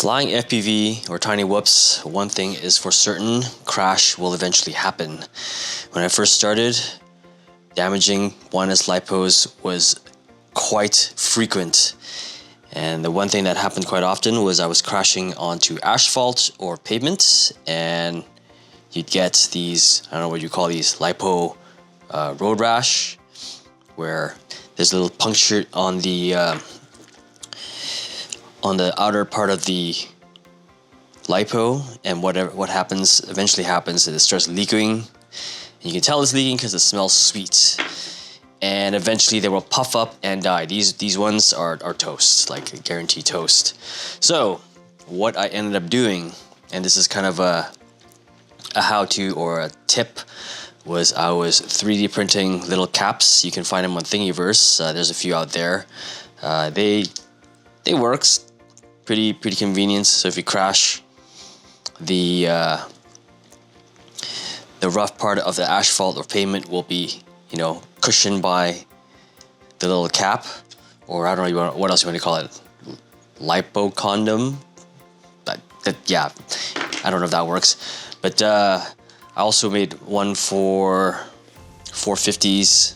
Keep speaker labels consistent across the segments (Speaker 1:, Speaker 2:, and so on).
Speaker 1: Flying FPV or tiny whoops, one thing is for certain, crash will eventually happen. When I first started, damaging 1S Lipos was quite frequent. And the one thing that happened quite often was I was crashing onto asphalt or pavement, and you'd get these, I don't know what you call these, Lipo road rash, where there's a little puncture on the outer part of the lipo, and what eventually happens is it starts leaking. And you can tell it's leaking because it smells sweet, and eventually they will puff up and die. These ones are toast, like guaranteed toast. So what I ended up doing, and this is kind of a how-to or a tip, was I was 3D printing little caps. You can find them on Thingiverse. There's a few out there. They works. Pretty convenient. So if you crash, the rough part of the asphalt or pavement will be, cushioned by the little cap, or I don't know what else you want to call it, lipo condom. But yeah, I don't know if that works. But I also made one for 450s.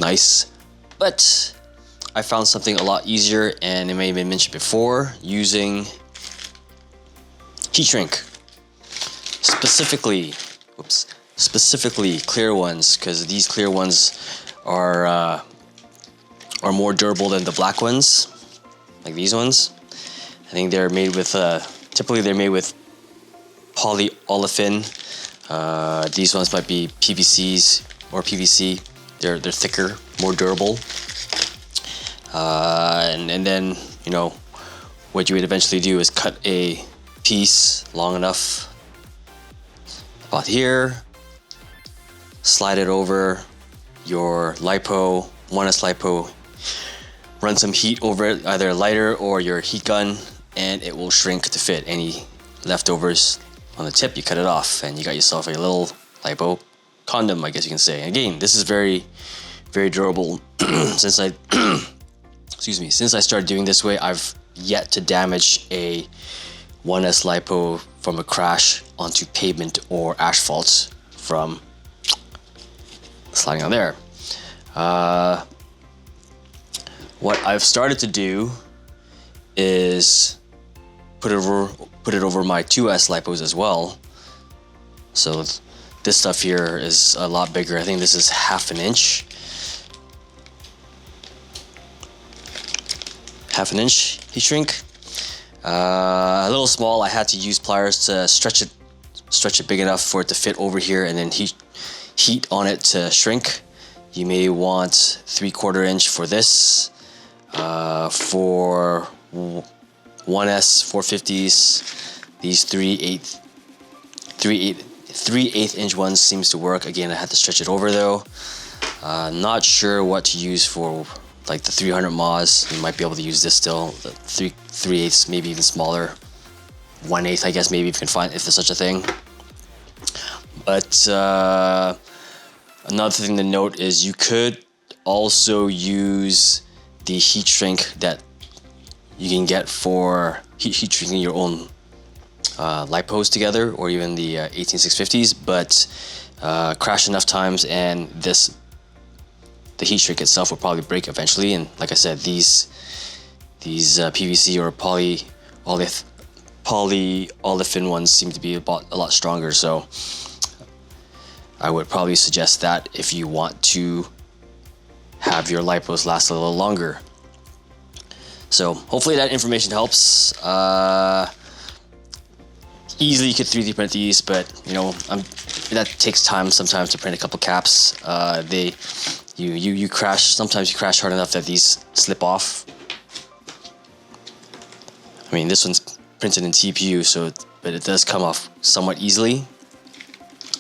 Speaker 1: Nice, but I found something a lot easier, and it may have been mentioned before, using heat shrink. Specifically clear ones, because these clear ones are more durable than the black ones, like these ones. I think they're made with typically they're made with polyolefin. These ones might be PVCs or PVC. They're thicker, more durable. And then, what you would eventually do is cut a piece long enough about here, slide it over your lipo, 1S lipo, run some heat over it, either a lighter or your heat gun, and it will shrink to fit. Any leftovers on the tip, you cut it off, and you got yourself a little lipo condom, I guess you can say. Again, this is very, very durable. Since I started doing this way, I've yet to damage a 1S lipo from a crash onto pavement or asphalt from sliding on there. What I've started to do is put it over my 2S lipos as well. So this stuff here is a lot bigger. I think this is 1/2 inch. 1/2 inch heat shrink. A little small. I had to use pliers to stretch it big enough for it to fit over here, and then heat on it to shrink. You may want 3/4 inch for this. For 1S 450s, these 3/8 inch ones seems to work. Again, I had to stretch it over though. Not sure what to use for like the 300 Moz. You might be able to use this still. The 3/8, maybe even smaller. 1/8, I guess, maybe if you can find, if there's such a thing. But another thing to note is you could also use the heat shrink that you can get for heat shrinking your own lipos together, or even the 18650s, but crash enough times and the heat shrink itself will probably break eventually. And like I said, these PVC or polyolefin ones seem to be a lot stronger, so I would probably suggest that if you want to have your lipos last a little longer. So hopefully that information helps. Easily you could 3D print these, but that takes time sometimes to print a couple caps. You crash. Sometimes you crash hard enough that these slip off. I mean, this one's printed in TPU, but it does come off somewhat easily.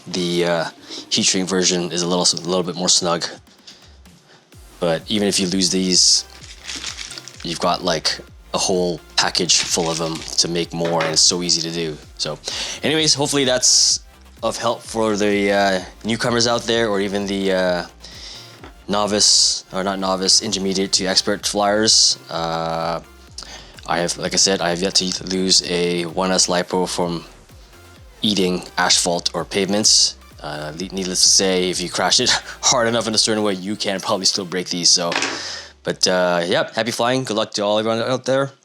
Speaker 1: The heat shrink version is a little bit more snug. But even if you lose these, you've got like a whole package full of them to make more, and it's so easy to do. So, anyways, hopefully that's of help for the newcomers out there, or even the novice, or not novice, intermediate to expert flyers. Like I said, I have yet to lose a 1S Lipo from eating asphalt or pavements. Needless to say, if you crash it hard enough in a certain way, you can probably still break these. So, but yeah, happy flying. Good luck to all everyone out there.